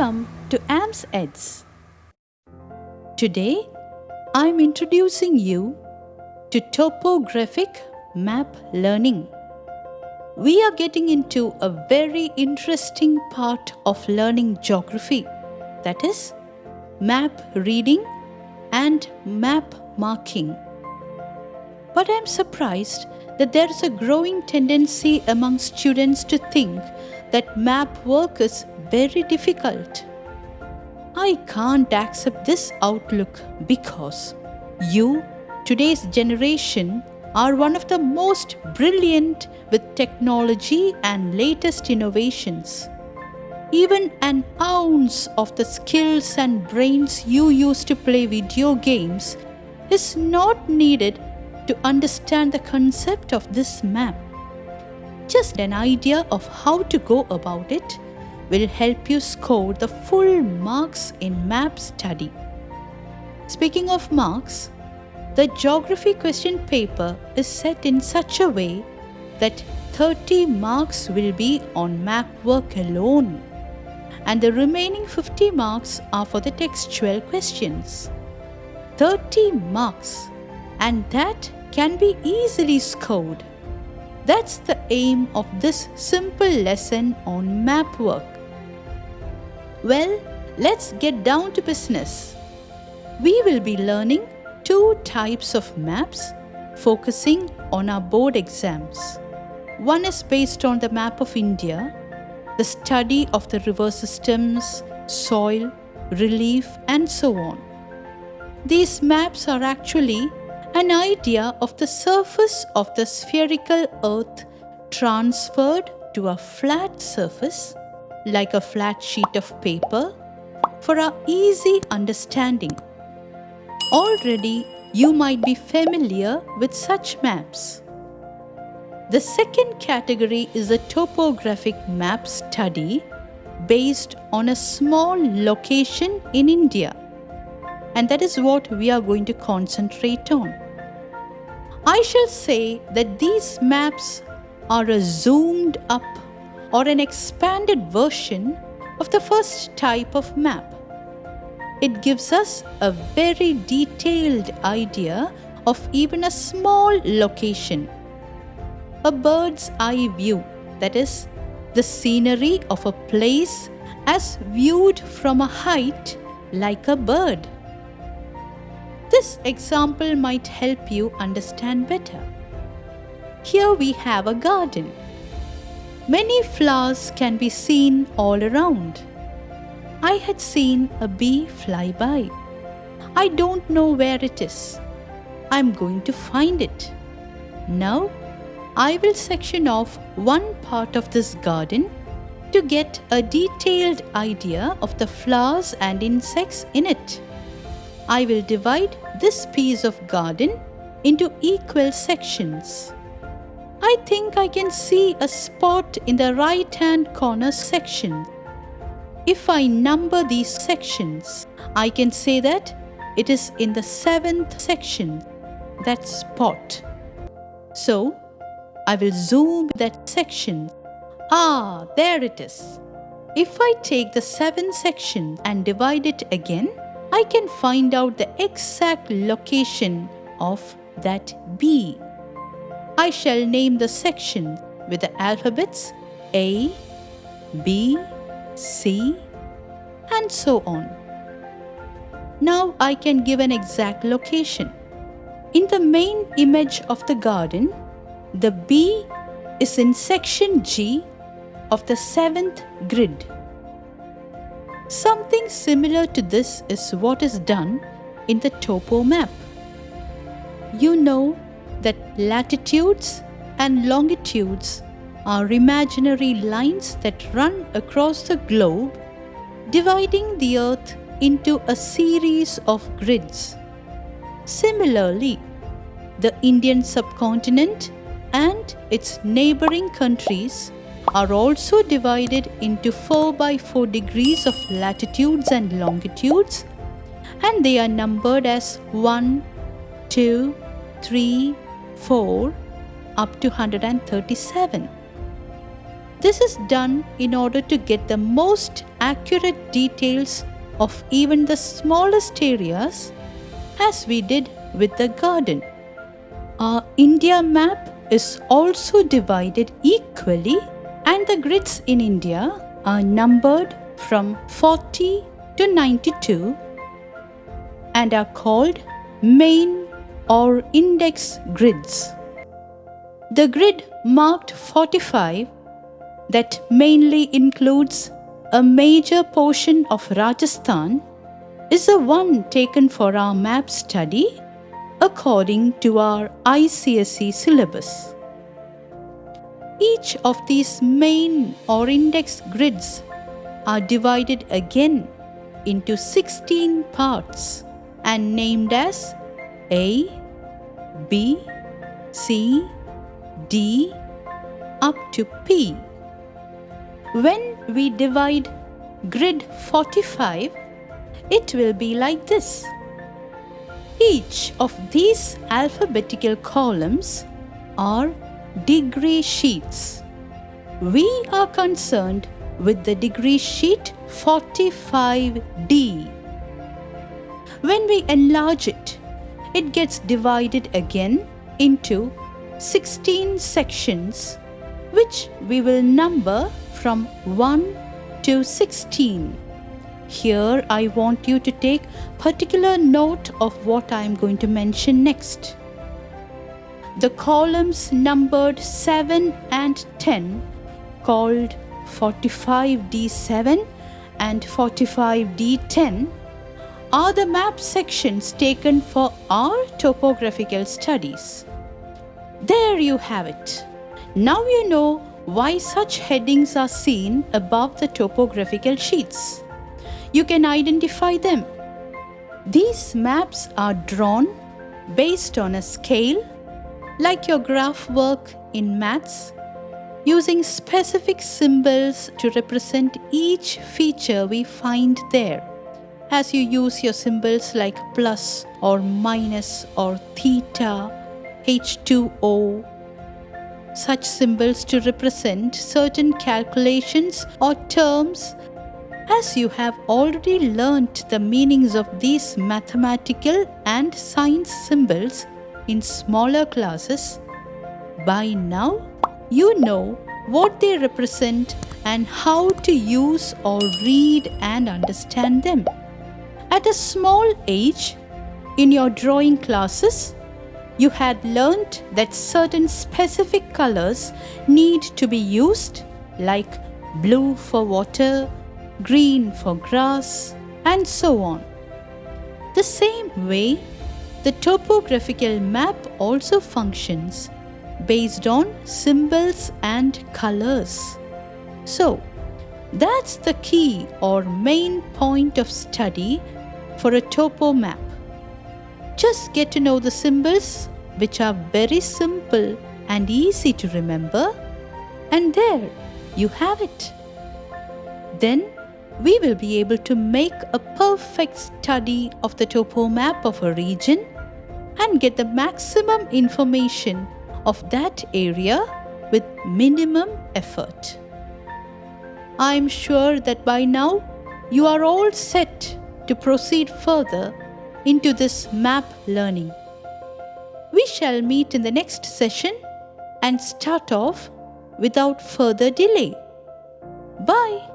Welcome to AMS Eds. Today, I'm introducing you to topographic map learning. We are getting into a very interesting part of learning geography, that is, map reading and map marking. But I'm surprised that there is a growing tendency among students to think that map work is very difficult. I can't accept this outlook because you, today's generation, are one of the most brilliant with technology and latest innovations. Even an ounce of the skills and brains you use to play video games is not needed to understand the concept of this map. Just an idea of how to go about it will help you score the full marks in map study. Speaking of marks, the geography question paper is set in such a way that 30 marks will be on map work alone, and the remaining 50 marks are for the textual questions. 30 marks, and that can be easily scored. That's the aim of this simple lesson on map work. Well, let's get down to business. We will be learning two types of maps focusing on our board exams. One is based on the map of India, the study of the river systems, soil, relief, and so on. These maps are actually an idea of the surface of the spherical earth transferred to a flat surface, like a flat sheet of paper, for our easy understanding. Already, you might be familiar with such maps. The second category is a topographic map study based on a small location in India. And that is what we are going to concentrate on. I shall say that these maps are a zoomed up or an expanded version of the first type of map. It gives us a very detailed idea of even a small location. A bird's eye view, that is, the scenery of a place as viewed from a height like a bird. This example might help you understand better. Here we have a garden. Many flowers can be seen all around. I had seen a bee fly by. I don't know where it is. I'm going to find it. Now, I will section off one part of this garden to get a detailed idea of the flowers and insects in it. I will divide this piece of garden into equal sections. I think I can see a spot in the right-hand corner section. If I number these sections, I can say that it is in the 7th section, that spot. So, I will zoom that section. There it is. If I take the 7th section and divide it again, I can find out the exact location of that bee. I shall name the section with the alphabets A, B, C, and so on. Now I can give an exact location. In the main image of the garden, the bee is in section G of the 7th grid. Something similar to this is what is done in the topo map. You know that latitudes and longitudes are imaginary lines that run across the globe, dividing the earth into a series of grids. Similarly, the Indian subcontinent and its neighboring countries are also divided into 4x4 degrees of latitudes and longitudes, and they are numbered as 1, 2, 3, 4 up to 137. This is done in order to get the most accurate details of even the smallest areas, as we did with the garden. Our India map is also divided equally, and the grids in India are numbered from 40 to 92 and are called main or index grids. The grid marked 45, that mainly includes a major portion of Rajasthan, is the one taken for our map study according to our ICSE syllabus. Each of these main or index grids are divided again into 16 parts and named as A, B, C, D up to P. When we divide grid 45, it will be like this. Each of these alphabetical columns are degree sheets. We are concerned with the degree sheet 45D. When we enlarge it, it gets divided again into 16 sections, which we will number from 1 to 16. Here I want you to take particular note of what I am going to mention next. The columns numbered 7 and 10, called 45D7 and 45D10, are the map sections taken for our topographical studies. There you have it. Now you know why such headings are seen above the topographical sheets. You can identify them. These maps are drawn based on a scale, like your graph work in maths, using specific symbols to represent each feature we find there. As you use your symbols like plus or minus or theta, H2O, such symbols to represent certain calculations or terms. As you have already learnt the meanings of these mathematical and science symbols in smaller classes, by now you know what they represent and how to use or read and understand them. At a small age, in your drawing classes, you had learnt that certain specific colors need to be used, like blue for water, green for grass, and so on. The same way, the topographical map also functions based on symbols and colors. So, that's the key or main point of study for a topo map. Just get to know the symbols, which are very simple and easy to remember, and there you have it. Then we will be able to make a perfect study of the topo map of a region and get the maximum information of that area with minimum effort. I am sure that by now you are all set to proceed further into this map learning. We shall meet in the next session and start off without further delay. Bye.